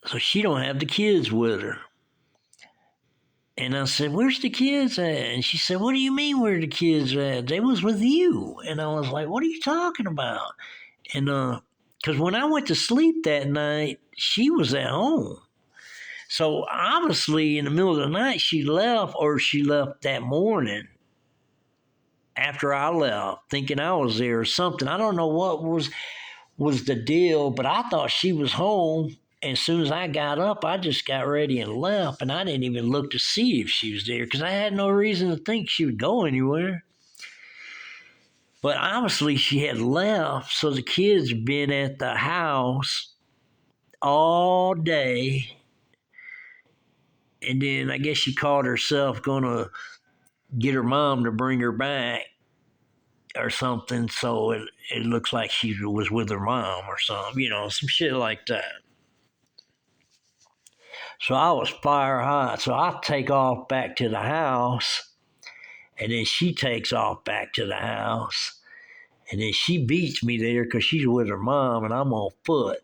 So she don't have the kids with her. And I said, "Where's the kids at?" And she said, "What do you mean, where the kids at? They was with you." And I was like, "What are you talking about?" And because when I went to sleep that night, she was at home. So obviously, in the middle of the night, she left, or she left that morning after I left, thinking I was there or something. I don't know what was the deal, but I thought she was home. As soon as I got up, I just got ready and left, and I didn't even look to see if she was there because I had no reason to think she would go anywhere. But obviously, she had left, so the kids had been at the house all day. And then I guess she called herself going to get her mom to bring her back or something. So it looks like she was with her mom or something, some shit like that. So I was fire hot. So I take off back to the house, and then she takes off back to the house. And then she beats me there because she's with her mom and I'm on foot.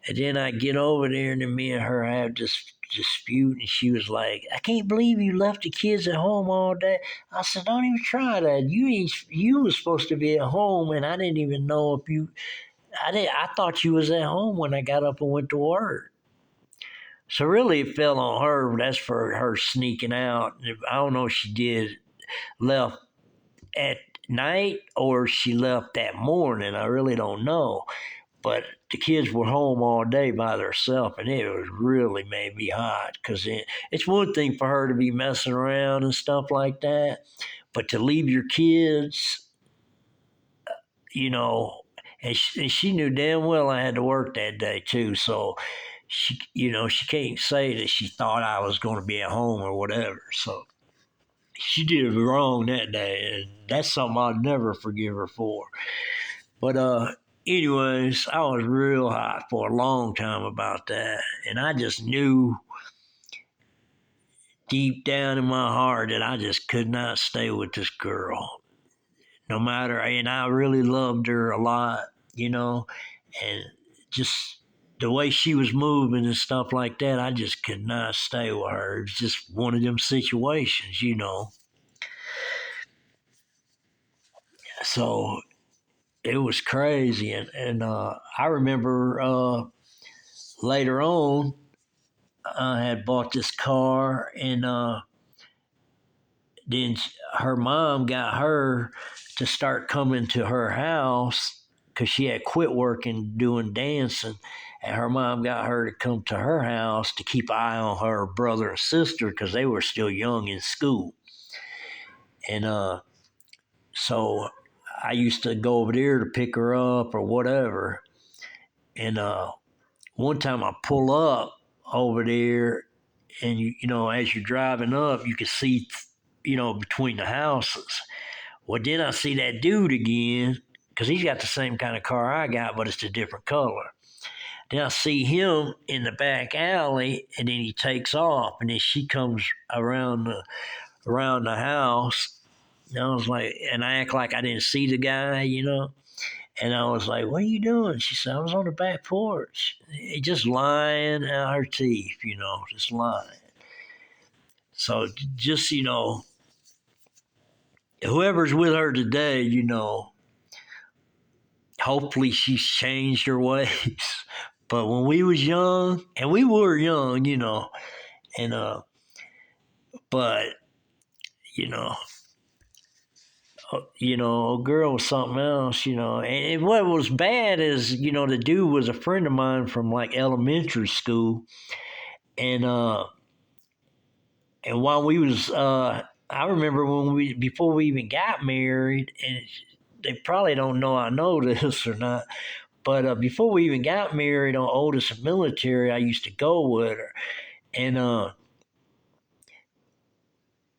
And then I get over there, and then me and her have this dispute, and she was like, "I can't believe you left the kids at home all day." I said, "Don't even try that. You was supposed to be at home, and I didn't even know if you. I thought you was at home when I got up and went to work." So really, it fell on her. That's for her sneaking out. I don't know if she did left at night or she left that morning. I really don't know. But the kids were home all day by themselves, and it was really made me hot because it's one thing for her to be messing around and stuff like that, but to leave your kids, you know, and she knew damn well I had to work that day too, so she can't say that she thought I was going to be at home or whatever. So she did it wrong that day, and that's something I'll never forgive her for. But anyways, I was real hot for a long time about that, and I just knew deep down in my heart that I just could not stay with this girl, no matter. And I really loved her a lot, and just the way she was moving and stuff like that, I just could not stay with her. It was just one of them situations. So it was crazy, and I remember later on I had bought this car, and then her mom got her to start coming to her house because she had quit working doing dancing, and her mom got her to come to her house to keep an eye on her brother and sister because they were still young in school. And so I used to go over there to pick her up or whatever. And one time I pull up over there, and as you're driving up, you can see, between the houses. Well, then I see that dude again because he's got the same kind of car I got, but it's a different color. Then I see him in the back alley, and then he takes off, and then she comes around the house. And I was like, and I act like I didn't see the guy. And I was like, "What are you doing?" She said, "I was on the back porch." Just lying out her teeth, just lying. So just, whoever's with her today, hopefully she's changed her ways. But when we was young, and we were young, and but you know, a girl was something else, And what was bad is, the dude was a friend of mine from like elementary school, and while we was, I remember when before we even got married, and they probably don't know I know this or not, but before we even got married on oldest military, I used to go with her, and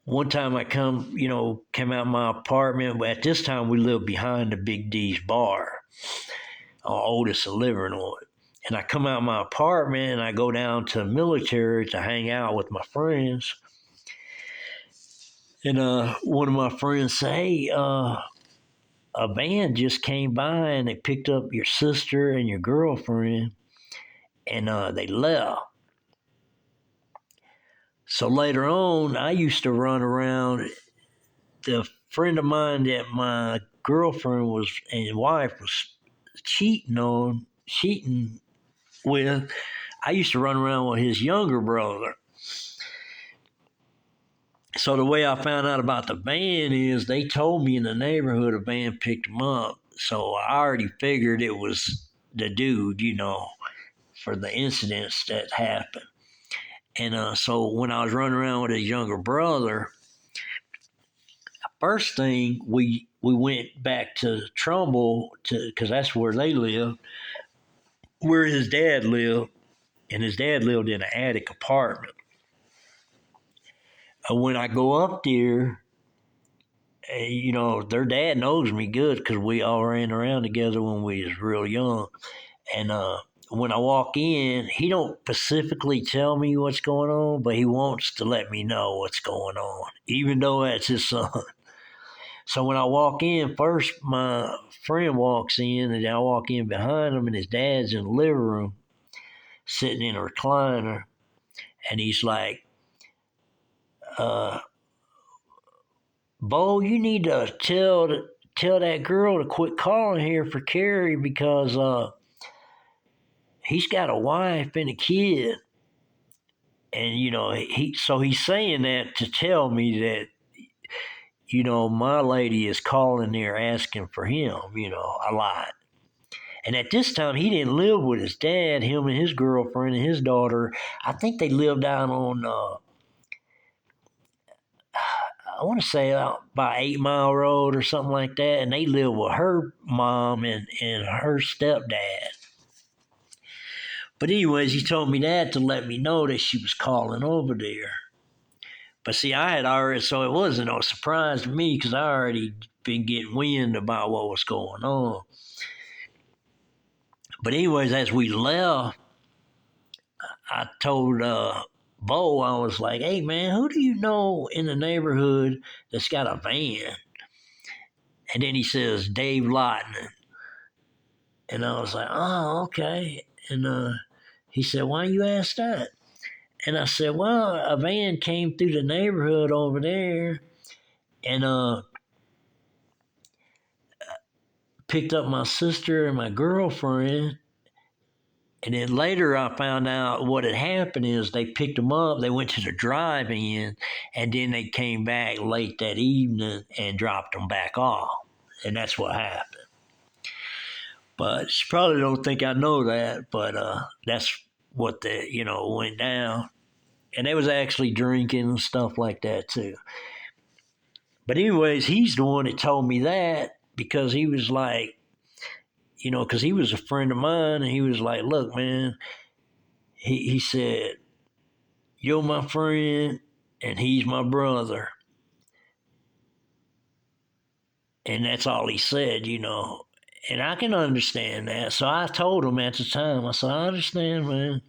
one time I came out of my apartment. At this time, we lived behind the Big D's bar. Our oldest living on it. And I come out of my apartment and I go down to the military to hang out with my friends. And one of my friends say, "Hey, a van just came by and they picked up your sister and your girlfriend." and they left. So later on, I used to run around. The friend of mine that my girlfriend was and wife was cheating with, I used to run around with his younger brother. So the way I found out about the van is they told me in the neighborhood a van picked him up. So I already figured it was the dude, for the incidents that happened. And so when I was running around with his younger brother, first thing we went back to Trumbull because that's where they lived, where his dad lived, and his dad lived in an attic apartment. When I go up there, their dad knows me good because we all ran around together when we was real young. And when I walk in, he don't specifically tell me what's going on, but he wants to let me know what's going on, even though that's his son. So when I walk in, first my friend walks in, and I walk in behind him, and his dad's in the living room, sitting in a recliner, and he's like, uh, "Bo, you need to tell that girl to quit calling here for Carrie because he's got a wife and a kid." And he's saying that to tell me that my lady is calling there asking for him, a lot. And at this time, he didn't live with his dad. Him and his girlfriend and his daughter, I think they lived down on, I want to say out by 8 Mile Road or something like that. And they live with her mom and her stepdad. But anyways, he told me that to let me know that she was calling over there. But see, I had already, so it wasn't no surprise to me because I already been getting wind about what was going on. But anyways, as we left, I told Bo, I was like, "Hey man, who do you know in the neighborhood that's got a van?" And then he says, "Dave Lotman." And I was like, "Oh, okay." And he said, "Why you ask that?" And I said, "Well, a van came through the neighborhood over there and picked up my sister and my girlfriend." And then later I found out what had happened is they picked them up, they went to the drive-in, and then they came back late that evening and dropped them back off. And that's what happened. But she probably don't think I know that, but that's what went down. And they was actually drinking and stuff like that too. But anyways, he's the one that told me that because he was like, because he was a friend of mine, and he was like, "Look, man," he said, "You're my friend, and he's my brother." And that's all he said. And I can understand that. So I told him at the time, I said, "I understand, man."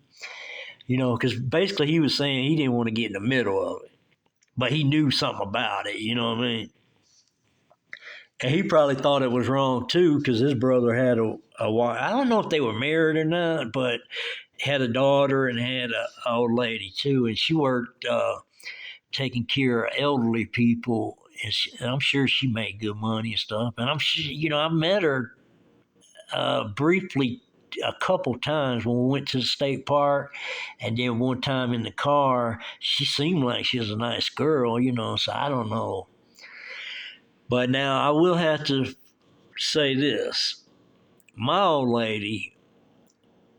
Because basically he was saying he didn't want to get in the middle of it, but he knew something about it, you know what I mean? And he probably thought it was wrong too, because his brother had a wife. I don't know if they were married or not, but had a daughter and had a old lady too, and she worked taking care of elderly people, and I'm sure she made good money and stuff. And I'm sure, I met her briefly a couple times when we went to the state park, and then one time in the car. She seemed like she was a nice girl, So I don't know, but now I will have to say this: my old lady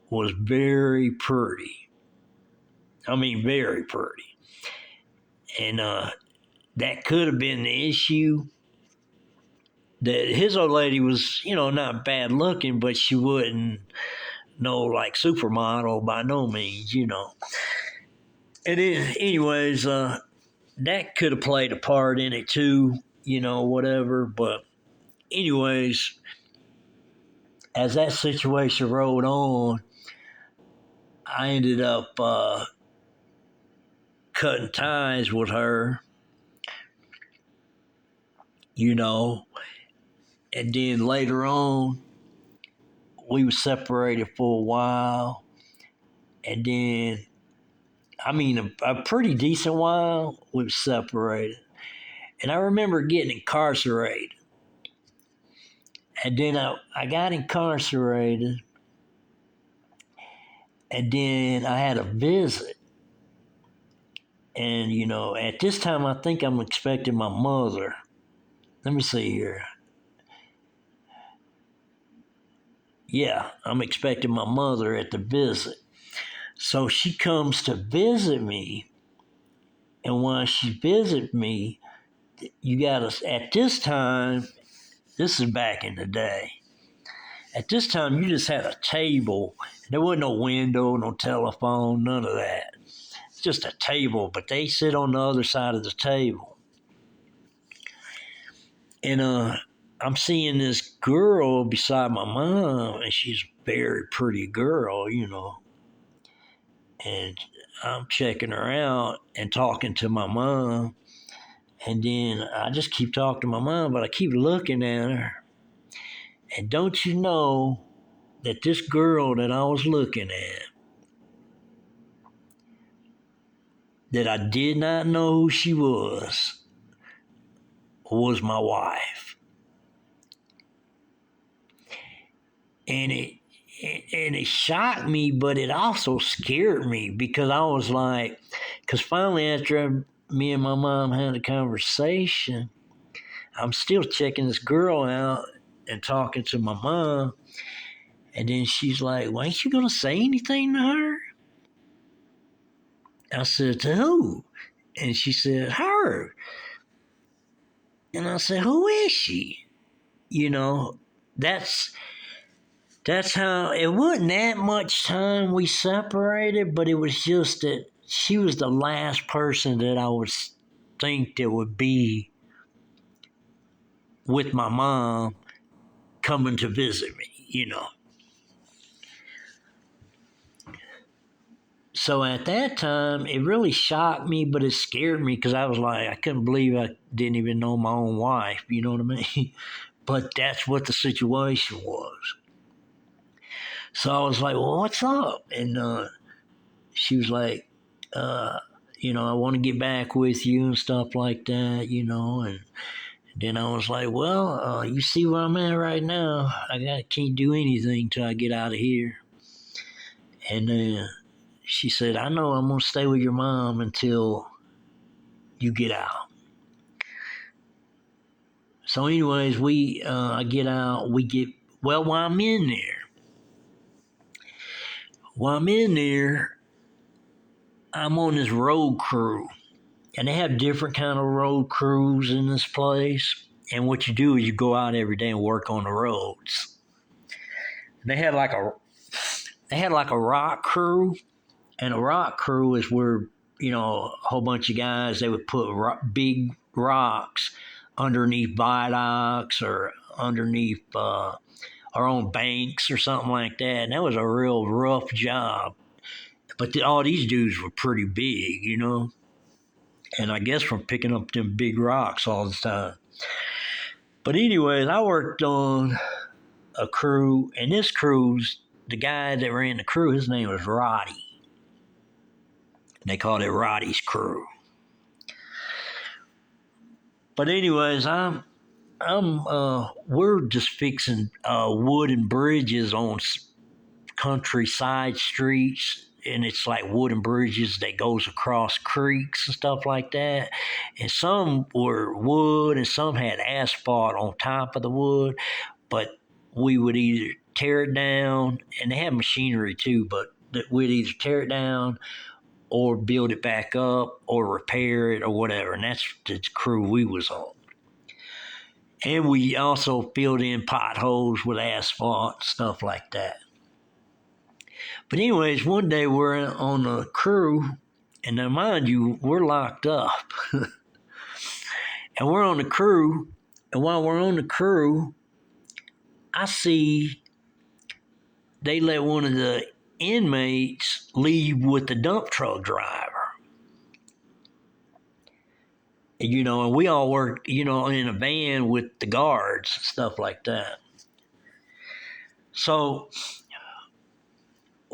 was very pretty. I mean, very pretty, and that could have been the issue. That his old lady was, not bad looking, but she wouldn't no like supermodel by no means. And then, anyways, that could have played a part in it too, whatever. But anyways, as that situation rolled on, I ended up cutting ties with her, you know, and then later on, we were separated for a while. And then, I mean, a pretty decent while we were separated. And I remember getting incarcerated. And then I got incarcerated. And then I had a visit. And, at this time, I think I'm expecting my mother. Let me see here. Yeah, I'm expecting my mother at the visit. So she comes to visit me. And while she visits me, you got to, at this time, this is back in the day. At this time, you just had a table. There wasn't no window, no telephone, none of that. It's just a table, but they sit on the other side of the table. And I'm seeing this girl beside my mom, and she's a very pretty girl, And I'm checking her out and talking to my mom. And then I just keep talking to my mom, but I keep looking at her. And don't you know that this girl that I was looking at, that I did not know who she was my wife. And it shocked me, but it also scared me because I was like, because finally after me and my mom had a conversation, I'm still checking this girl out and talking to my mom. And then she's like, well, ain't you going to say anything to her? I said, to who? And she said, her. And I said, who is she? That's how it wasn't that much time we separated, but it was just that she was the last person that I would think that would be with my mom coming to visit me. So at that time, it really shocked me, but it scared me because I was like, I couldn't believe I didn't even know my own wife. You know what I mean? But that's what the situation was. So I was like, well, what's up? And she was like, uh, I want to get back with you and stuff like that. And then I was like, well, you see where I'm at right now. Can't do anything till I get out of here. And then she said, I know I'm going to stay with your mom until you get out. So anyways, I get out, while I'm in there, I'm on this road crew. And they have different kind of road crews in this place. And what you do is you go out every day and work on the roads. They had like a rock crew, and a rock crew is where a whole bunch of guys, they would put big rocks underneath viaducts or underneath our own banks or something like that. And that was a real rough job. But all these dudes were pretty big. And I guess from picking up them big rocks all the time. But anyways, I worked on a crew, and this crew's, the guy that ran the crew, his name was Roddy. They called it Roddy's crew. But anyways, we're just fixing wooden bridges on countryside streets, and it's like wooden bridges that goes across creeks and stuff like that. And some were wood, and some had asphalt on top of the wood. But we would either tear it down, and they had machinery too, but we'd either tear it down or build it back up or repair it or whatever. And that's the crew we was on. And we also filled in potholes with asphalt, stuff like that. But anyways, one day we're on a crew, and now mind you, we're locked up. And we're on the crew, and while we're on the crew, I see they let one of the inmates leave with the dump truck driver. And we all worked, in a van with the guards, stuff like that. So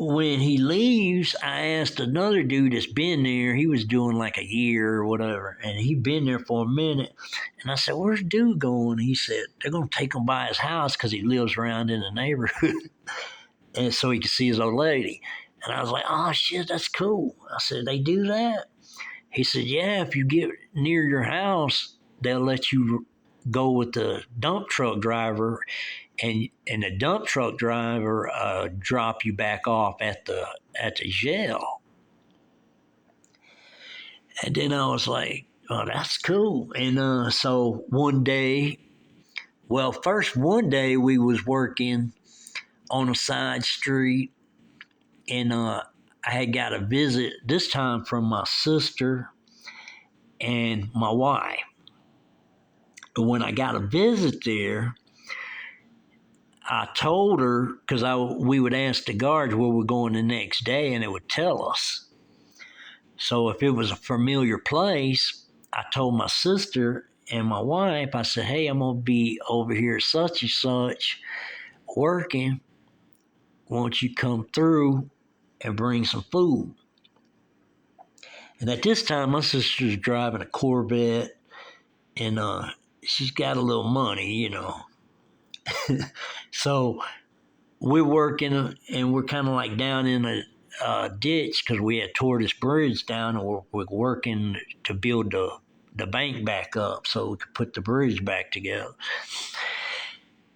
when he leaves, I asked another dude that's been there. He was doing like a year or whatever, and he'd been there for a minute. And I said, "Where's dude going?" He said, "They're gonna take him by his house because he lives around in the neighborhood, and so he can see his old lady." And I was like, "Oh shit, that's cool." I said, "They do that?" He said, "Yeah, if you get near your house, they'll let you go with the dump truck driver, and the dump truck driver drop you back off at the jail." And then I was like, "Oh, that's cool." And so one day, well, first one day we was working on a side street, and I had got a visit this time from my sister and my wife. But when I got a visit there, I told her because we would ask the guards where we're going the next day, and it would tell us. So if it was a familiar place, I told my sister and my wife, I said, "Hey, I'm gonna be over here such and such working. Won't you come through and bring some food?" And at this time, my sister's driving a Corvette, and she's got a little money, you know. So we're working, and we're kind of like down in a ditch because we had tore this bridge down, and we're working to build the bank back up so we could put the bridge back together.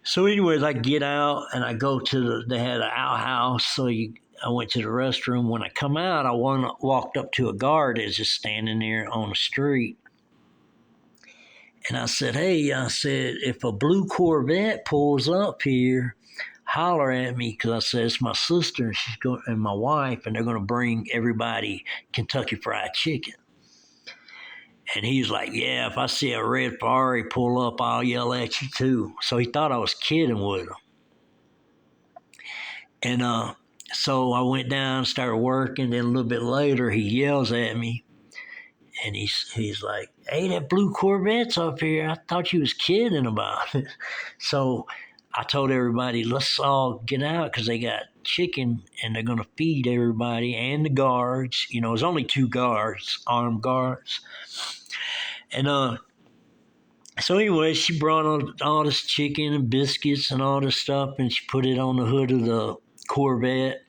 So, anyways, I get out and I go to they had an outhouse, so I went to the restroom. When I come out, I walked up to a guard that's just standing there on the street. And I said, "Hey," I said, "if a blue Corvette pulls up here, holler at me," because I said, "It's my sister and and my wife, and they're going to bring everybody Kentucky Fried Chicken." And he's like, "Yeah, if I see a red Ferrari pull up, I'll yell at you too." So he thought I was kidding with him. And so I went down, started working. Then a little bit later, he yells at me, and he's like, "Hey, that blue Corvette's up here. I thought you was kidding about it." So I told everybody, "Let's all get out because they got chicken and they're gonna feed everybody and the guards." You know, there's only two guards, armed guards, and so anyway, she brought all this chicken and biscuits and all this stuff, and she put it on the hood of the Corvette,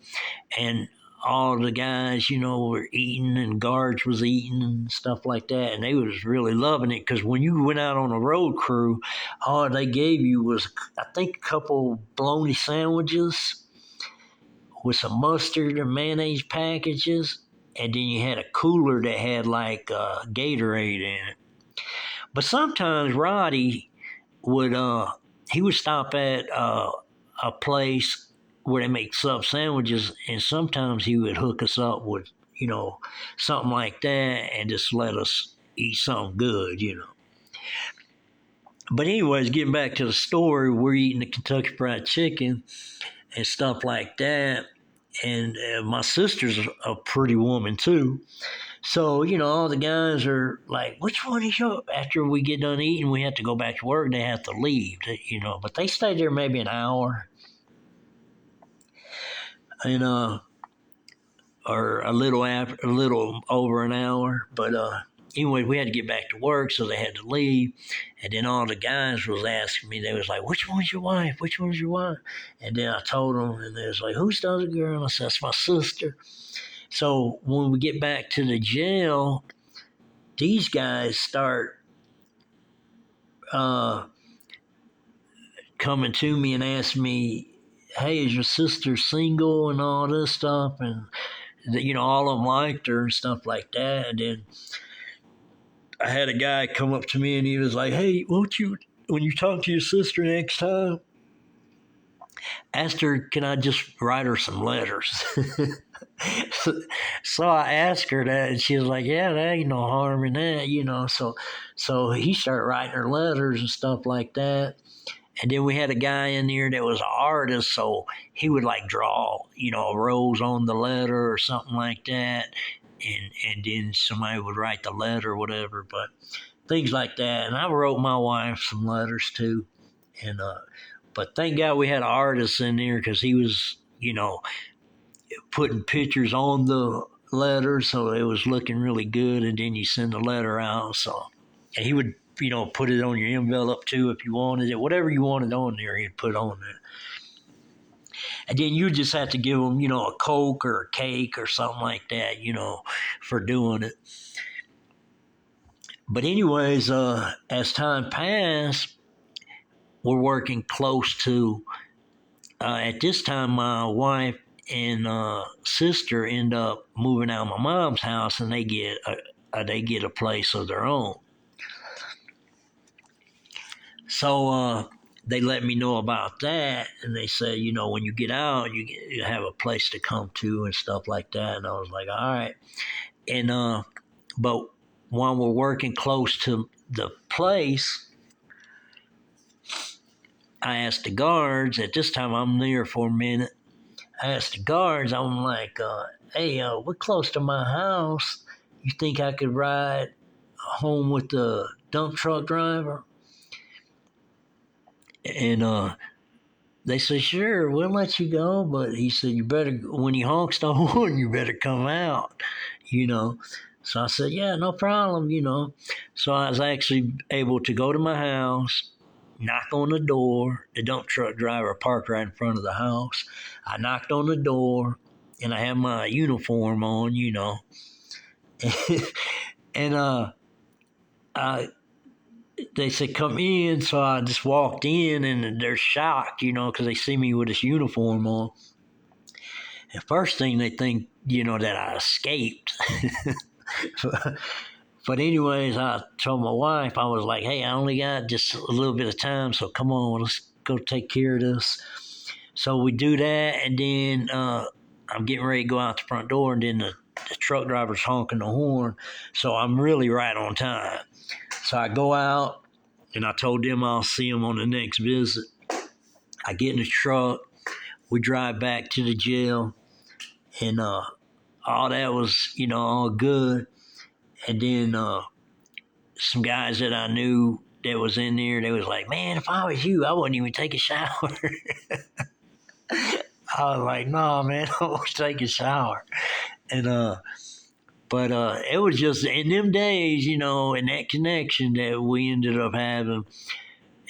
and all the guys, you know, were eating, and guards was eating and stuff like that, and they was really loving it because when you went out on a road crew, all they gave you was, I think, a couple bologna sandwiches with some mustard and mayonnaise packages, and then you had a cooler that had like Gatorade in it. But sometimes Roddy would he would stop at a place where they make sub sandwiches, and sometimes he would hook us up with, you know, something like that, and just let us eat something good, you know. But anyways, getting back to the story, we're eating the Kentucky Fried Chicken and stuff like that, and my sister's a pretty woman too. So, you know, all the guys are like, "Which one is your?" After we get done eating, we have to go back to work. They have to leave, you know. But they stay there maybe an hour, and or a little over an hour. But anyway, we had to get back to work, so they had to leave. And then all the guys was asking me. They was like, "Which one's your wife? Which one's your wife?" And then I told them, and they was like, "Who's the other girl?" And I said, "That's my sister." So when we get back to the jail, these guys start uh, coming to me and asking me, "Hey, is your sister single?" and all this stuff, and you know, all of them liked her and stuff like that. And then I had a guy come up to me and he was like, "Hey, won't you, when you talk to your sister next time, ask her, can I just write her some letters?" So I asked her that, and she was like, "Yeah, there ain't no harm in that, you know." So he started writing her letters and stuff like that. And then we had a guy in there that was an artist, so he would like draw, you know, a rose on the letter or something like that. And then somebody would write the letter or whatever, but things like that. And I wrote my wife some letters too. And but thank God we had an artist in there because he was, you know, putting pictures on the letter, so it was looking really good. And then you send the letter out. So, and he would, put it on your envelope too if you wanted it. Whatever you wanted on there, he'd put on there. And then you just have to give them, a Coke or a cake or something like that, for doing it. But anyways, as time passed, we're working close to. At this time, my wife and sister end up moving out of my mom's house, and they get a place of their own. So they let me know about that, and they said, when you get out, you have a place to come to and stuff like that. And I was like, all right. And but while we're working close to the place, I asked the guards. At this time, I'm there for a minute. I asked the guards. I'm like, hey, we're close to my house. You think I could ride home with the dump truck driver? And they said, sure, we'll let you go. But he said, you better, when he honks the horn, you better come out, you know. So I said, yeah, no problem. So I was actually able to go to my house, knock on the door. The dump truck driver parked right in front of the house. I knocked on the door, and I had my uniform on. And I they said come in, so I just walked in, and they're shocked, because they see me with this uniform on. And first thing they think, that I escaped. But anyways, I told my wife, I was like, hey, I only got just a little bit of time, so come on, let's go take care of this. So we do that, and then I'm getting ready to go out the front door, and then the truck driver's honking the horn, so I'm really right on time. So I go out, and I told them I'll see them on the next visit. I get in the truck, we drive back to the jail, and all that was, all good. And then some guys that I knew that was in there, they was like, man, if I was you, I wouldn't even take a shower. I was like, nah, man, I won't take a shower. And but it was just in them days, and that connection that we ended up having.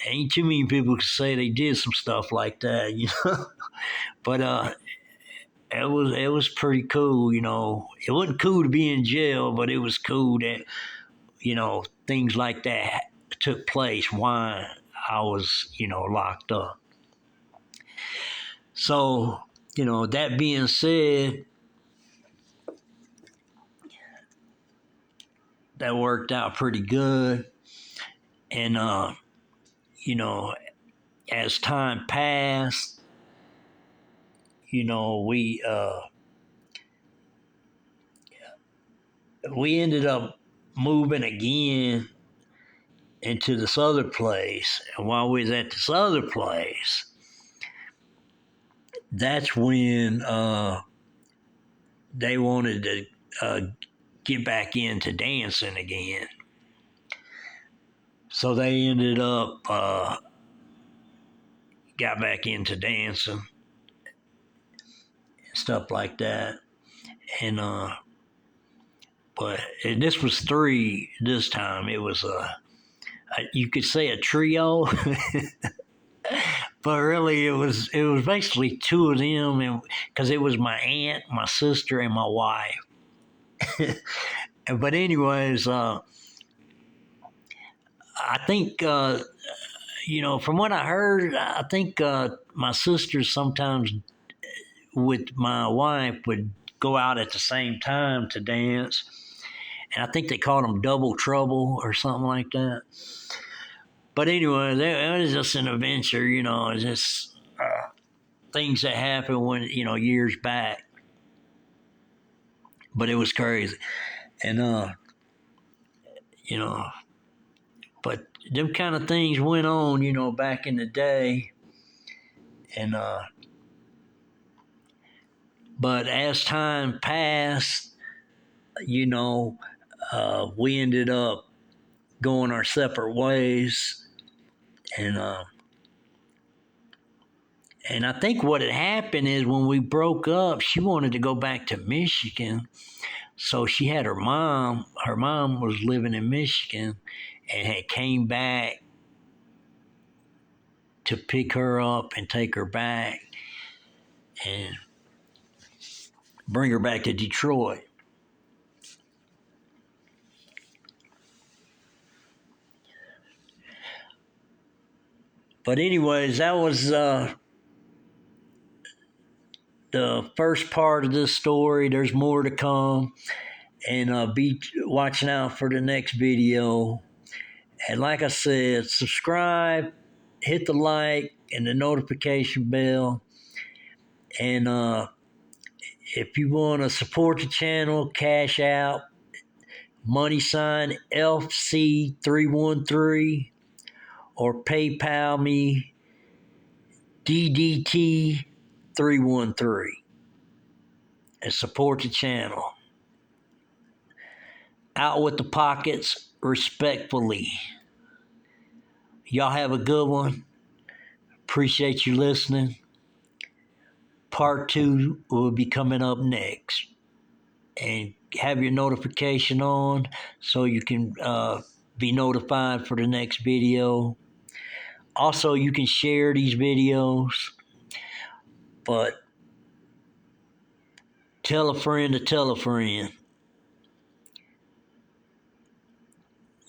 Ain't too many people can say they did some stuff like that. But it was pretty cool. It wasn't cool to be in jail, but it was cool that things like that took place while I was locked up. So that being said, that worked out pretty good. And you know as time passed, we ended up moving again into this other place. And while we was at this other place, that's when they wanted to get back into dancing again. So they ended up got back into dancing and stuff like that. And and this was three this time. It was you could say a trio. But really, it was basically two of them, and because it was my aunt, my sister, and my wife. But anyways, I think from what I heard, I think my sister sometimes with my wife would go out at the same time to dance, and I think they called them double trouble or something like that. But anyway, it was just an adventure, it's just things that happened when years back. But it was crazy, and you know, but them kind of things went on, back in the day, and but as time passed, we ended up going our separate ways, and And I think what had happened is when we broke up, she wanted to go back to Michigan. So she had her mom. Her mom was living in Michigan and had came back to pick her up and take her back and bring her back to Detroit. But anyways, that was the first part of this story. There's more to come, and be watching out for the next video. And like I said, subscribe, hit the like and the notification bell. And if you want to support the channel, cash out $FC313 or PayPal me DDT313 and support the channel. Out with the pockets, respectfully. Y'all have a good one. Appreciate you listening. Part 2 will be coming up next. And have your notification on so you can be notified for the next video. Also, you can share these videos, but tell a friend to tell a friend.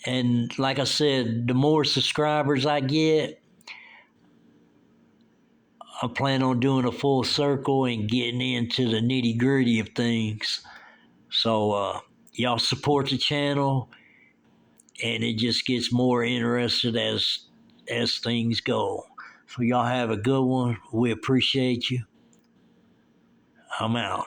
And like I said, the more subscribers I get, I plan on doing a full circle and getting into the nitty gritty of things. So y'all support the channel, and it just gets more interested as things go. So y'all have a good one. We appreciate you. I'm out.